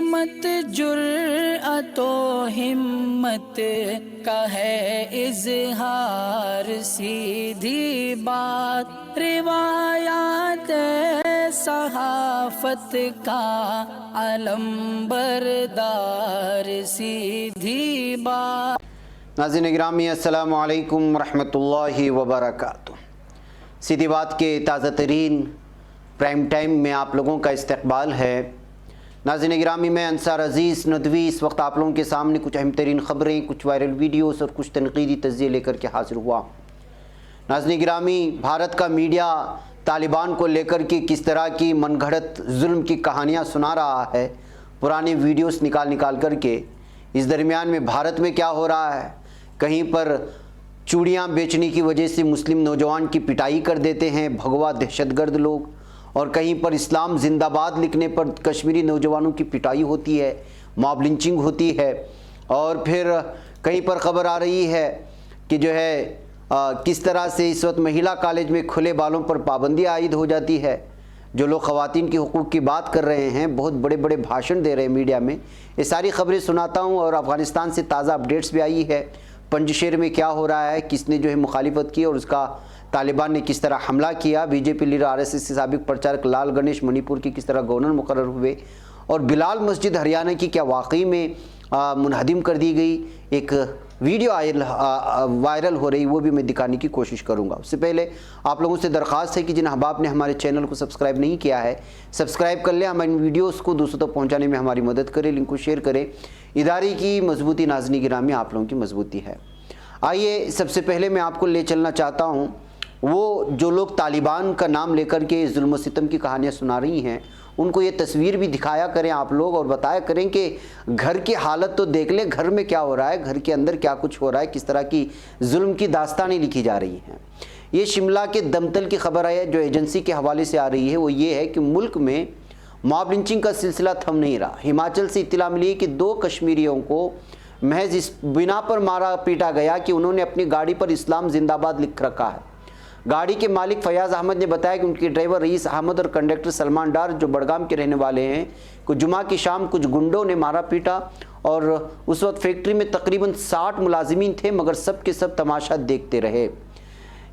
सिमत जुर्अतो हिम्मत का है इजहार, सीधी बात रिवायात सहाफत का अलम बरदार, सीधी बात। नाज़रीन गिरामी अस्सलामु अलैकुम रहमतुल्लाहि व बरकातुहू। सीधी बात के ताज़ा तरीन प्राइम टाइम में आप लोगों का इस्तकबाल है। नाज़रीन गिरामी, मैं अंसार अज़ीज़ नदवी इस वक्त आप लोगों के सामने कुछ अहम तरीन ख़बरें, कुछ वायरल वीडियोस और कुछ तनक़ीदी तज़्ज़िये लेकर के हाज़िर हुआ। नाज़रीन गिरामी, भारत का मीडिया तालिबान को लेकर के किस तरह की मनगढ़ंत जुल्म की कहानियाँ सुना रहा है, पुराने वीडियोस निकाल कर के। इस दरमियान में भारत में क्या हो रहा है, कहीं पर चूड़ियाँ बेचने की वजह से मुस्लिम नौजवान की पिटाई कर देते हैं भगवा दहशतगर्द लोग, और कहीं पर इस्लाम जिंदाबाद लिखने पर कश्मीरी नौजवानों की पिटाई होती है, मॉब लिंचिंग होती है। और फिर कहीं पर ख़बर आ रही है कि जो है किस तरह से इस वक्त महिला कॉलेज में खुले बालों पर पाबंदी आयद हो जाती है। जो लोग ख़वातीन की हुकूक़ की बात कर रहे हैं, बहुत बड़े बड़े भाषण दे रहे हैं मीडिया में, ये सारी ख़बरें सुनाता हूँ। और अफ़गानिस्तान से ताज़ा अपडेट्स भी आई है, पंजशेर में क्या हो रहा है, किसने जो है मुखालिफत की और उसका तालिबान ने किस तरह हमला किया, बीजेपी लीडर आरएसएस के साबिक प्रचारक लाल गणेश मणिपुर की किस तरह गवर्नर मुकर्रर हुए, और बिलाल मस्जिद हरियाणा की क्या वाकई में मुनहदिम कर दी गई। एक वीडियो वायरल हो रही, वो भी मैं दिखाने की कोशिश करूंगा। उससे पहले आप लोगों से दरख्वास्त है कि जिन अहबाब ने हमारे चैनल को सब्सक्राइब नहीं किया है, सब्सक्राइब कर लें। हमारे वीडियोस को दूसरों तक पहुंचाने में हमारी मदद करें, लिंक को शेयर करें। इदारे की मजबूती नाज़रीन गिरामी आप लोगों की मजबूती है। आइए, सबसे पहले मैं आपको ले चलना चाहता हूँ वो जो लोग तालिबान का नाम लेकर के जुल्म सितम की कहानियाँ सुना रही हैं, उनको ये तस्वीर भी दिखाया करें आप लोग, और बताया करें कि घर की हालत तो देख ले, घर में क्या हो रहा है, घर के अंदर क्या कुछ हो रहा है, किस तरह की जुल्म की दास्तानें लिखी जा रही हैं। ये शिमला के दमतल की खबर है जो एजेंसी के हवाले से आ रही है, वो ये है कि मुल्क में मॉब लिंचिंग का सिलसिला थम नहीं रहा। हिमाचल से इत्तला मिली कि 2 कश्मीरियों को महज इस बिना पर मारा पीटा गया कि उन्होंने अपनी गाड़ी पर इस्लाम जिंदाबाद लिख रखा है। गाड़ी के मालिक फयाज़ अहमद ने बताया कि उनके ड्राइवर रईस अहमद और कंडक्टर सलमान डार जो बड़गाम के रहने वाले हैं को जुमा की शाम कुछ गुंडों ने मारा पीटा। और उस वक्त फैक्ट्री में तकरीबन 60 मुलाजिमीन थे, मगर सब के सब तमाशा देखते रहे।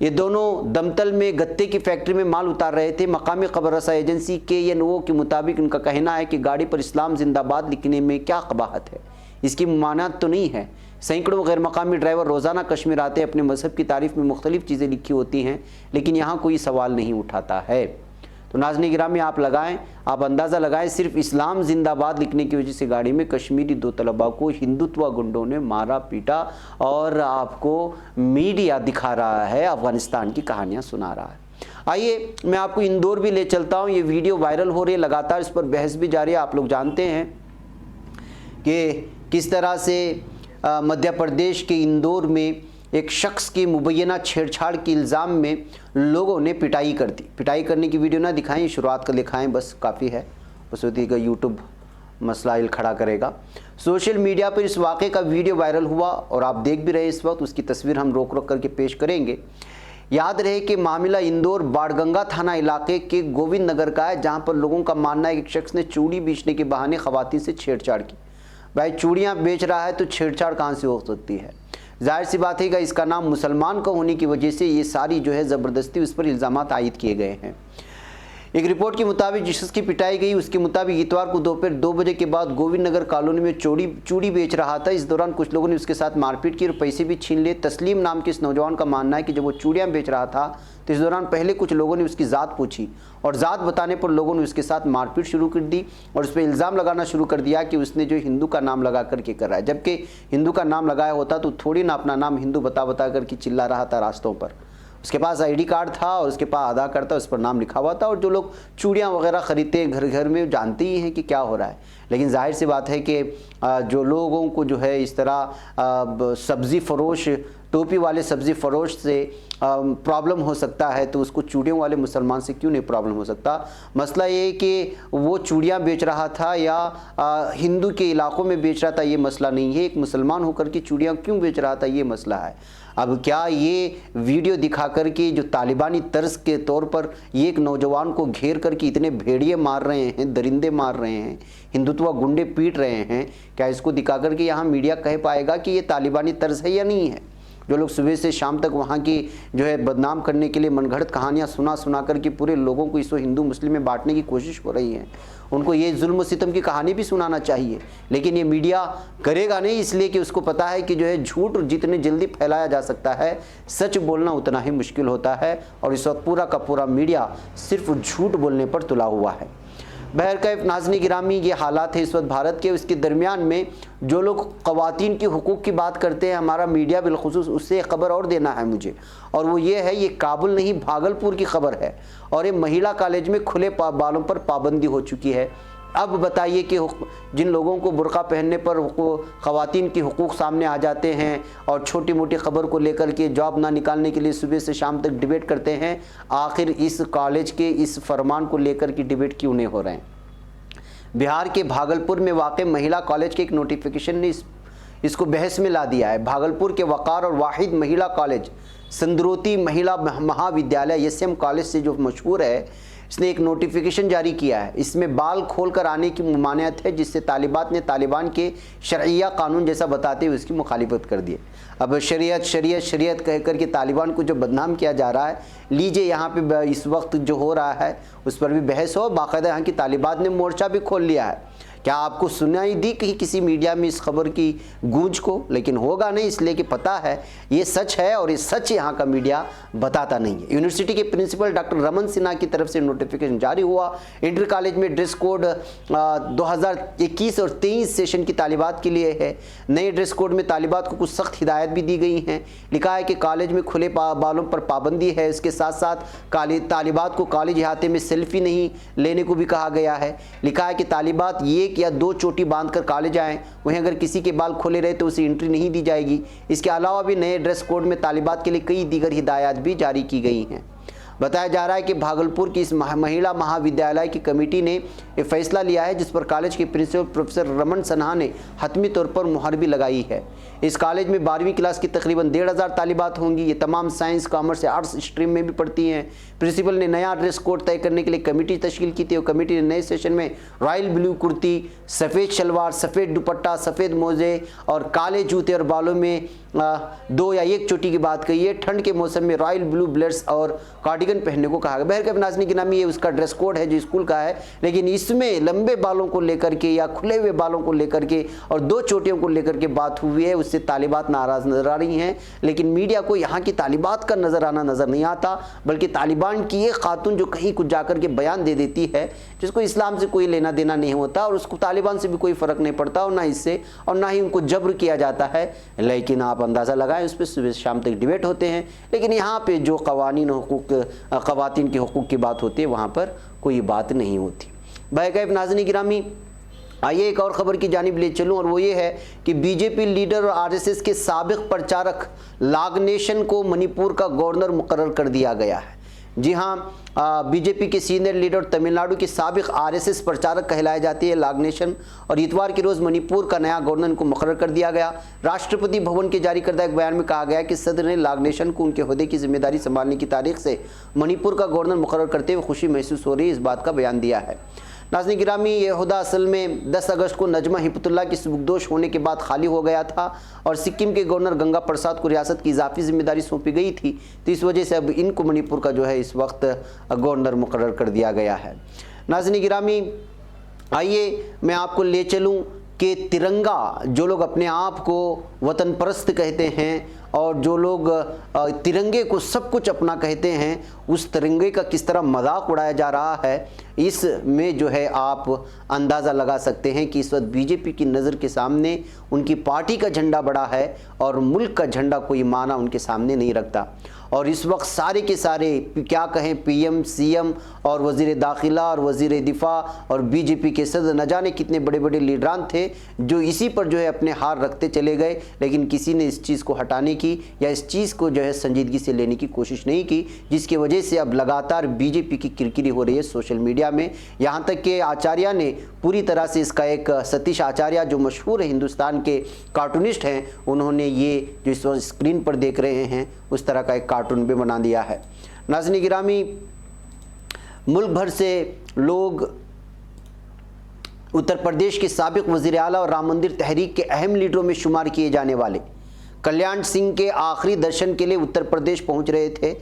ये दोनों दमतल में गत्ते की फैक्ट्री में माल उतार रहे थे। मकामी खबर रसा एजेंसी KNO के मुताबिक उनका कहना है कि गाड़ी पर इस्लाम जिंदाबाद लिखने में क्या कबाहत है, इसकी मुमानत तो नहीं है। सैकड़ों गैर मकामी ड्राइवर रोज़ाना कश्मीर आते हैं, अपने मज़हब की तारीफ़ में मुख्तलिफ़ चीज़ें लिखी होती हैं, लेकिन यहाँ कोई सवाल नहीं उठाता है। तो नाज़रीन गिरामी, आप लगाएं, आप अंदाज़ा लगाएं, सिर्फ इस्लाम जिंदाबाद लिखने की वजह से गाड़ी में कश्मीरी 2 तलबा को हिंदुत्व गुंडों ने मारा पीटा, और आपको मीडिया दिखा रहा है, अफ़गानिस्तान की कहानियाँ सुना रहा है। आइए, मैं आपको इंदौर भी ले चलता हूँ। ये वीडियो वायरल हो रही है, लगातार इस पर बहस भी जारी है। आप लोग जानते हैं कि किस तरह से मध्य प्रदेश के इंदौर में एक शख्स की मुबैना छेड़छाड़ के इल्ज़ाम में लोगों ने पिटाई कर दी। पिटाई करने की वीडियो ना दिखाएं, शुरुआत कर दिखाएं, बस काफ़ी है। उस वक्त का यूट्यूब मसला खड़ा करेगा। सोशल मीडिया पर इस वाक़े का वीडियो वायरल हुआ और आप देख भी रहे इस वक्त, उसकी तस्वीर हम रोक रोक करके पेश करेंगे। याद रहे कि मामला इंदौर बाड़गंगा थाना इलाके के गोविंद नगर का है, जहाँ पर लोगों का मानना है कि एक शख्स ने चूड़ी बेचने के बहाने ख़वातीन से छेड़छाड़ की। भाई, चूड़ियाँ बेच रहा है तो छेड़छाड़ कहाँ से हो सकती है? जाहिर सी बात है कि इसका नाम मुसलमान का होने की वजह से ये सारी जो है ज़बरदस्ती उस पर इल्ज़ामात आयद किए गए हैं। एक रिपोर्ट के मुताबिक जिसकी पिटाई गई, उसके मुताबिक इतवार को दोपहर 2 बजे के बाद गोविंद नगर कॉलोनी में चूड़ी बेच रहा था। इस दौरान कुछ लोगों ने उसके साथ मारपीट की और पैसे भी छीन लिए। तस्लीम नाम के इस नौजवान का मानना है कि जब वो चूड़ियाँ बेच रहा था तो इस दौरान पहले कुछ लोगों ने उसकी ज़ात पूछी, और ज़ात बताने पर लोगों ने उसके साथ मारपीट शुरू कर दी और उस पर इल्ज़ाम लगाना शुरू कर दिया कि उसने जो हिंदू का नाम लगा करके कर रहा है, जबकि हिंदू का नाम लगाया होता तो थोड़ी ना अपना नाम हिंदू बता करके चिल्ला रहा था रास्तों पर। उसके पास ID कार्ड था और उसके पास आधार कार्ड था, उस पर नाम लिखा हुआ था। और जो लोग चूड़ियाँ वगैरह ख़रीदते हैं घर घर में, जानते ही हैं कि क्या हो रहा है। लेकिन जाहिर सी बात है कि जो लोगों को जो है इस तरह सब्ज़ी फरोश टोपी वाले सब्ज़ी फरोश से प्रॉब्लम हो सकता है, तो उसको चूड़ियों वाले मुसलमान से क्यों नहीं प्रॉब्लम हो सकता। मसला ये है कि वो चूड़ियाँ बेच रहा था या हिंदू के इलाकों में बेच रहा था, ये मसला नहीं है। एक मुसलमान होकर के चूड़ियाँ क्यों बेच रहा था, ये मसला है। अब क्या ये वीडियो दिखा कर के जो तालिबानी तर्ज के तौर पर ये एक नौजवान को घेर करके इतने भेड़िए मार रहे हैं, दरिंदे मार रहे हैं, हिंदुत्व गुंडे पीट रहे हैं, क्या इसको दिखा कर के यहाँ मीडिया कह पाएगा कि ये तालिबानी तर्ज है या नहीं है। जो लोग सुबह से शाम तक वहाँ की जो है बदनाम करने के लिए मनगढ़ंत कहानियाँ सुना करके पूरे लोगों को इसको हिंदू मुस्लिम में बांटने की कोशिश हो रही है, उनको ये जुल्म सितम की कहानी भी सुनाना चाहिए। लेकिन ये मीडिया करेगा नहीं, इसलिए कि उसको पता है कि जो है झूठ जितने जल्दी फैलाया जा सकता है, सच बोलना उतना ही मुश्किल होता है। और इस वक्त पूरा का पूरा मीडिया सिर्फ झूठ बोलने पर तुला हुआ है। बहरकैफ नाज़रीन गिरामी, ये हालात है इस वक्त भारत के। उसके दरमियान में जो लोग ख़वातीन की हुकूक़ की बात करते हैं, हमारा मीडिया बिलखुसूस उससे एक ख़बर और देना है मुझे, और वो ये है, ये काबुल नहीं भागलपुर की ख़बर है। और ये महिला कॉलेज में खुले बालों पर पाबंदी हो चुकी है। अब बताइए कि जिन लोगों को बुर्का पहनने पर ख़वातीन की हुकूक़ सामने आ जाते हैं और छोटी मोटी ख़बर को लेकर के जॉब ना निकालने के लिए सुबह से शाम तक डिबेट करते हैं, आखिर इस कॉलेज के इस फरमान को लेकर के डिबेट क्यों नहीं हो रहे हैं। बिहार के भागलपुर में वाक़ महिला कॉलेज के एक नोटिफिकेशन ने इसको बहस में ला दिया है। भागलपुर के वक़ार और वाहिद महिला कॉलेज संद्रोती महिला महाविद्यालय एसएम कॉलेज से जो मशहूर है, इसने एक नोटिफिकेशन जारी किया है। इसमें बाल खोल कर आने की ममानियत है, जिससे तालिबात ने तालिबान के शरइया कानून जैसा बताते हुए उसकी मुखालिफत कर दी है। अब शरीयत शरीयत शरीयत कह कर के तालिबान को जो बदनाम किया जा रहा है, लीजिए यहाँ पे इस वक्त जो हो रहा है उस पर भी बहस हो। बाकायदा यहाँ की तालिबान ने मोर्चा भी खोल लिया है। क्या आपको सुनाई दी कहीं किसी मीडिया में इस खबर की गूंज को? लेकिन होगा नहीं, इसलिए कि पता है ये सच है और ये सच यहाँ का मीडिया बताता नहीं है। यूनिवर्सिटी के प्रिंसिपल डॉक्टर रमन सिन्हा की तरफ से नोटिफिकेशन जारी हुआ। इंटर कॉलेज में ड्रेस कोड 2021 और 23 सेशन की तालिबात के लिए है। नए ड्रेस कोड में तालिबात को कुछ सख्त हिदायत भी दी गई हैं। लिखा है कि कॉलेज में खुले बालों पर पाबंदी है। इसके साथ साथ तालिबात को कॉलेज अहाते में सेल्फी नहीं लेने को भी कहा गया है। लिखा है कि तालिबात ये या 2 चोटी बांधकर कॉलेज आएँ, वहीं अगर किसी के बाल खोले रहे तो उसे एंट्री नहीं दी जाएगी। इसके अलावा भी नए ड्रेस कोड में तालिबात के लिए कई दीगर हिदायत भी जारी की गई हैं। बताया जा रहा है कि भागलपुर की इस महिला महाविद्यालय की कमेटी ने यह फैसला लिया है, जिस पर कॉलेज के प्रिंसिपल प्रोफेसर रमन सिन्हा ने हतमी तौर पर मुहर भी लगाई है। इस कॉलेज में 12वीं क्लास की तकरीबन 1500 तालिबात होंगी। ये तमाम साइंस, कॉमर्स या आर्ट्स स्ट्रीम में भी पढ़ती हैं। प्रिंसिपल ने नया ड्रेस कोड तय करने के लिए कमेटी तश्कील की थी और कमेटी ने नए सेशन में रॉयल ब्लू कुर्ती, सफ़ेद शलवार, सफ़ेद दुपट्टा, सफ़ेद मोजे और काले जूते और बालों में 2 या 1 चोटी की बात कही है। ठंड के मौसम में रॉयल ब्लू ब्लेड्स और कार्डिगन पहनने को कहा गया। बहरकैफ नाज़रीन गिरामी, ये उसका ड्रेस कोड है जो स्कूल का है, लेकिन इसमें लंबे बालों को लेकर के या खुले हुए बालों को लेकर के और 2 चोटियों को लेकर के बात हुई है। उससे तालिबात नाराज़ नजर आ रही हैं। लेकिन मीडिया को यहाँ की तालिबात का नजर आना नज़र नहीं आता, बल्कि तालिबान की एक खातून जो कहीं कुछ जाकर के बयान दे देती है, जिसको इस्लाम से कोई लेना देना नहीं होता और उसको तालिबान से भी कोई फ़र्क नहीं पड़ता और ना इससे और ना ही उनको जब्र किया जाता है। लेकिन आप अंदाज़ा लगाएं, उस पर सुबह शाम तक डिबेट होते हैं, लेकिन यहाँ पे जो क़वानीन ख़वातीन के हुकूक़ की बात होती है वहाँ पर कोई बात नहीं होती। बहरकैफ नाज़रीन गिरामी, आइए एक और ख़बर की जानिब ले चलूँ, और वो ये है कि बीजेपी लीडर और आरएसएस के साबिक़ प्रचारक लागनेशन को मणिपुर का गवर्नर मुकर्रर कर दिया गया है। जी हाँ, बीजेपी के सीनियर लीडर तमिलनाडु के साबिक़ आरएसएस प्रचारक कहलाए जाती है लागनेशन, और इतवार के रोज़ मणिपुर का नया गवर्नर को मुकर्रर कर दिया गया। राष्ट्रपति भवन के जारी करदा एक बयान में कहा गया कि सदर ने लागनेशन को उनके ओहदे की जिम्मेदारी संभालने की तारीख से मणिपुर का गवर्नर मुकर्रर करते हुए खुशी महसूस हो रही है, इस बात का बयान दिया है। नाज़रीन गिरामी, ये ओहदा असल में 10 अगस्त को नजमा हिपतुल्लाह की सुबुकदोश होने के बाद खाली हो गया था और सिक्किम के गवर्नर गंगा प्रसाद को रियासत की इजाफी जिम्मेदारी सौंपी गई थी, तो इस वजह से अब इनको मणिपुर का जो है इस वक्त गवर्नर मुकर्रर कर दिया गया है। नाज़रीन गिरामी, आइए मैं आपको ले चलूँ कि तिरंगा, जो लोग अपने आप को वतन परस्त कहते हैं और जो लोग तिरंगे को सब कुछ अपना कहते हैं, उस तिरंगे का किस तरह मजाक उड़ाया जा रहा है, इसमें जो है आप अंदाज़ा लगा सकते हैं कि इस वक्त बीजेपी की नज़र के सामने उनकी पार्टी का झंडा बड़ा है और मुल्क का झंडा कोई माना उनके सामने नहीं रखता। और इस वक्त सारे के सारे क्या कहें पीएम, सीएम और वज़ीर दाखिला और वज़ीर दिफा और बीजेपी के सदर न जाने कितने बड़े बड़े लीडरान थे जो इसी पर जो है अपने हार रखते चले गए, लेकिन किसी ने इस चीज़ को हटाने की या इस चीज़ को जो है संजीदगी से लेने की कोशिश नहीं की, जिसकी वजह से अब लगातार बीजेपी की किरकिरी हो रही है सोशल मीडिया में। यहाँ तक कि आचार्य ने पूरी तरह से इसका एक सतीश आचार्य जो मशहूर हिंदुस्तान के कार्टूनिस्ट हैं, उन्होंने ये जो इस वक्त स्क्रीन पर देख रहे हैं उस तरह का एक कार्टून भी बना दिया है। नाज़रीन गिरामी, मुल्क भर से लोग उत्तर प्रदेश के साबिक वज़ीर आला और राम मंदिर तहरीक के अहम लीडरों में शुमार किए जाने वाले कल्याण सिंह के आखिरी दर्शन के लिए उत्तर प्रदेश पहुंच रहे थे,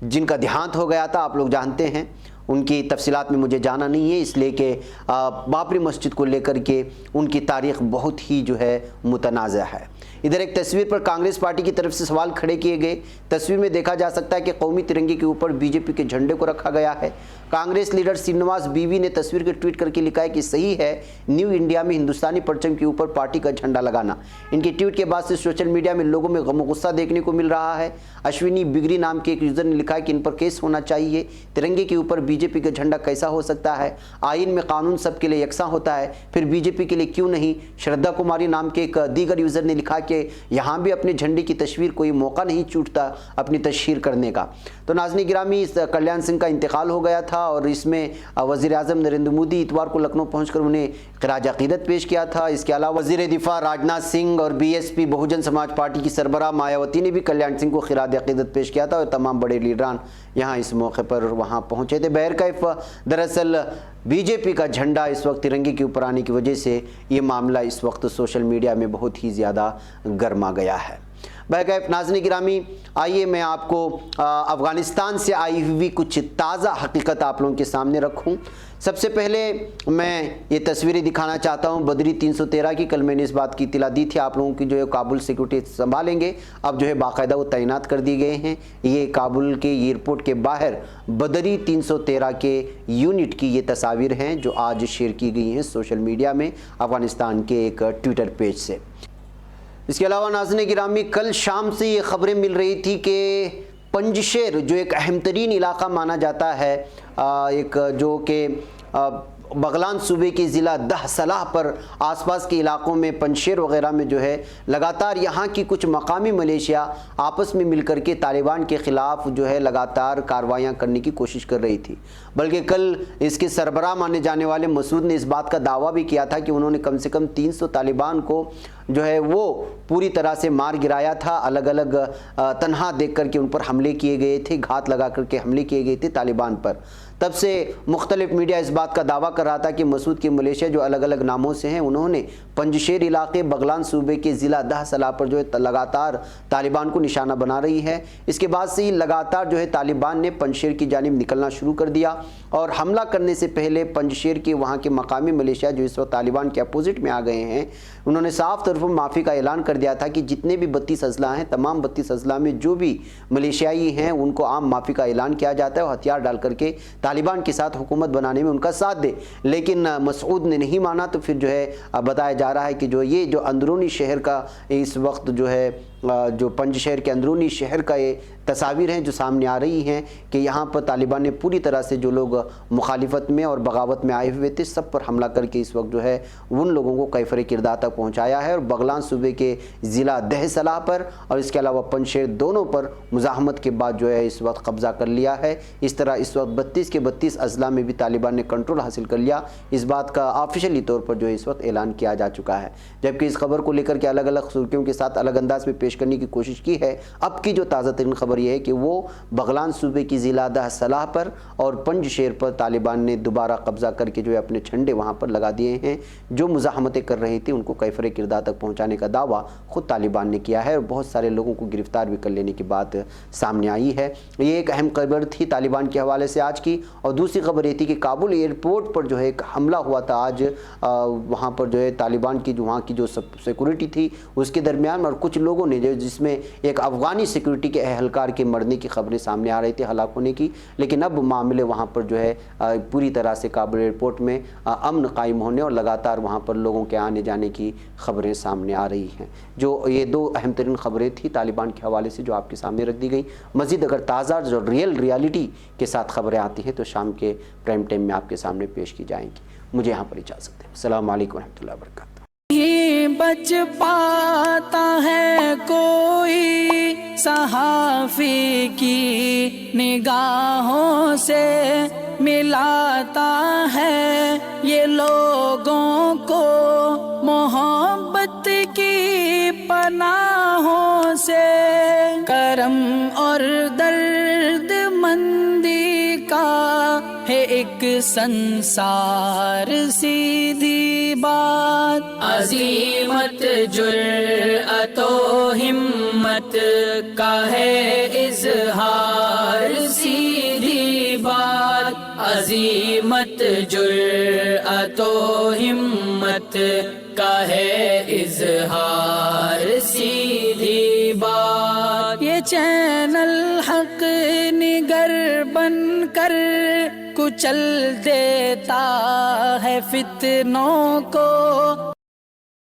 जिनका देहांत हो गया था। आप लोग जानते हैं, उनकी तफसीलात में मुझे जाना नहीं है, इसलिए कि बाबरी मस्जिद को लेकर के उनकी तारीख़ बहुत ही जो है मुतनाज़ा है। इधर एक तस्वीर पर कांग्रेस पार्टी की तरफ से सवाल खड़े किए गए। तस्वीर में देखा जा सकता है कि कौमी तिरंगे के ऊपर बीजेपी के झंडे को रखा गया है। कांग्रेस लीडर श्रीनिवास बीवी ने तस्वीर के ट्वीट करके लिखा है कि सही है न्यू इंडिया में हिंदुस्तानी परचम के ऊपर पार्टी का झंडा लगाना। इनके ट्वीट के बाद से सोशल मीडिया में लोगों में गम गुस्सा देखने को मिल रहा है। अश्विनी बिगरी नाम के एक यूजर ने लिखा है कि इन पर केस होना चाहिए, तिरंगे के ऊपर बीजेपी का झंडा कैसा हो सकता है, आइन में कानून सबके लिए यकसा होता है, फिर बीजेपी के लिए क्यों नहीं। श्रद्धा कुमारी नाम के एक दीगर यूजर ने लिखा कि यहाँ भी अपने झंडे की तस्वीर कोई मौका नहीं छूटता अपनी तशहीर करने का। तो नाज़रीन गिरामी, इस कल्याण सिंह का इंतकाल हो गया था और इसमें वज़ीर आज़म नरेंद्र मोदी इतवार को लखनऊ पहुंचकर उन्हें खिराज अक़ीदत पेश किया था। इसके अलावा वज़ीर दिफा राजनाथ सिंह और बीएसपी बहुजन समाज पार्टी की सरबराह मायावती ने भी कल्याण सिंह को खिराज अक़ीदत पेश किया था और तमाम बड़े लीडरान यहाँ इस मौके पर वहाँ पहुँचे थे। बहरकैफ दरअसल बीजेपी का झंडा इस वक्त तिरंगे के ऊपर आने की वजह से ये मामला इस वक्त सोशल मीडिया में बहुत ही ज़्यादा गर्मा गया है। बहरकैफ नाज़रीन गिरामी, आइए मैं आपको अफ़गानिस्तान से आई हुई कुछ ताज़ा हकीकत आप लोगों के सामने रखूं। सबसे पहले मैं ये तस्वीरें दिखाना चाहता हूं बदरी 313 की। कल मैंने इस बात की इत्तला दी थी आप लोगों की, जो है काबुल सिक्योरिटी संभालेंगे, अब जो है बाकायदा वो तैनात कर दिए गए हैं। ये काबुल के एयरपोर्ट के बाहर बदरी 313 के यूनिट की ये तस्वीर हैं जो आज शेयर की गई हैं सोशल मीडिया में अफ़गानिस्तान के एक ट्विटर पेज से। इसके अलावा नाज़रीन गिरामी, कल शाम से ये खबरें मिल रही थी कि पंजशेर जो एक अहम तरीन इलाका माना जाता है, एक जो कि बगलान सूबे के ज़िला दह सलाह पर आसपास के इलाकों में पंजशेर वगैरह में जो है लगातार यहाँ की कुछ मकामी मलेशिया आपस में मिलकर के तालिबान के ख़िलाफ़ जो है लगातार कार्रवाइयाँ करने की कोशिश कर रही थी। बल्कि कल इसके सरबराह माने जाने वाले मसूद ने इस बात का दावा भी किया था कि उन्होंने कम से कम 300 तालिबान को जो है वो पूरी तरह से मार गिराया था। अलग अलग तनहा देख कर के उन पर हमले किए गए थे, घात लगा करके हमले किए गए थे तालिबान पर। तब से मुख्तलिफ मीडिया इस बात का दावा कर रहा था कि मसूद के मलेशिया जो अलग अलग नामों से हैं, उन्होंने पंजशेर इलाके बगलान सूबे के ज़िला दह सलाह पर जो है लगातार तालिबान को निशाना बना रही है। इसके बाद से ही लगातार जो है तालिबान ने पंजशेर की जानिब निकलना शुरू कर दिया और हमला करने से पहले पंजशेर के वहाँ के मकामी मलेशिया जो इस वक्त तालिबान के अपोजिट में आ गए हैं, उन्होंने साफ तौर पर माफ़ी का ऐलान कर दिया था कि जितने भी 32 अजला हैं, तमाम 32 अजला में जो भी मलेशियाई हैं उनको आम माफ़ी का ऐलान किया जाता है और हथियार डाल करके तालिबान के साथ हुकूमत बनाने में उनका साथ दे। लेकिन मसूद ने नहीं माना, तो फिर जो है बताया जा रहा है कि जो ये जो अंदरूनी शहर का इस वक्त जो है जो पंजशेर के अंदरूनी शहर का ये तस्वीर हैं जो सामने आ रही हैं कि यहाँ पर तालिबान ने पूरी तरह से जो लोग मुखालिफत में और बगावत में आए हुए थे सब पर हमला करके इस वक्त जो है उन लोगों को कैफर किरदार तक पहुँचाया है और बगलान सूबे के ज़िला दह सलाह पर और इसके अलावा पंजशेर दोनों पर मुज़ाहमत के बाद जो है इस वक्त कब्ज़ा कर लिया है। इस तरह इस वक्त 32 के 32 अजला में भी तालिबान ने कंट्रोल हासिल कर लिया। इस बात का ऑफिशियली तौर पर जो है इस वक्त ऐलान किया जा चुका है। जबकि इस खबर को लेकर के अलग अलग सुर्खियों के साथ अलग अंदाज में पेश करने की कोशिश की है। अब की जो ताज़ा तरीन खबर यह है कि वो बगलान सूबे की ज़िला दह सलाह पर और पंजशेर पर तालिबान ने दोबारा कब्जा करके जो है अपने झंडे वहाँ पर लगा दिए हैं। जो मुज़ाहमतें कर रही थी उनको कैफर किरदार तक पहुँचाने का दावा खुद तालिबान ने किया है और बहुत सारे लोगों को गिरफ्तार भी कर लेने की बात सामने आई है। ये एक अहम खबर थी तालिबान के हवाले से आज की। और दूसरी खबर ये थी कि काबुल एयरपोर्ट पर जो है एक हमला हुआ था आज, वहाँ पर जो है तालिबान की जो वहाँ की जो सिक्योरिटी थी उसके दरमियान और कुछ लोगों ने ने जो जिसमें एक अफ़गानी सिक्योरिटी के एहलकार के मरने की खबरें सामने आ रही थी, हलाक होने की, लेकिन अब मामले वहाँ पर जो है पूरी तरह से काबुल एयरपोर्ट में अमन कायम होने और लगातार वहाँ पर लोगों के आने जाने की खबरें सामने आ रही हैं। जो ये दो अहम तरीन खबरें थी तालिबान के हवाले से जो आपके सामने रख दी गई। मज़ीद अगर ताज़ा जो रियलिटी के साथ खबरें आती हैं तो शाम के प्राइम टाइम में आपके सामने पेश की जाएंगी। मुझे यहाँ पर इजाज़त है। अस्सलामु अलैकुम रहमतुल्लाहि व बरकातुहू। नहीं बच पाता है कोई सहाफ़ी की निगाहों से, मिलाता है ये लोगों को मोहब्बत की पनाहों से। करम और दर्द मंदी का है एक संसार, सीधी बात। अज़ीमत जुर्अतो हिम्मत का है इज़हार, सीधी बात। अज़ीमत जुर्अतो हिम्मत का है इज़हार, सीधी बात। ये चैनल हक निगर बनकर कुचल देता है फितनों को।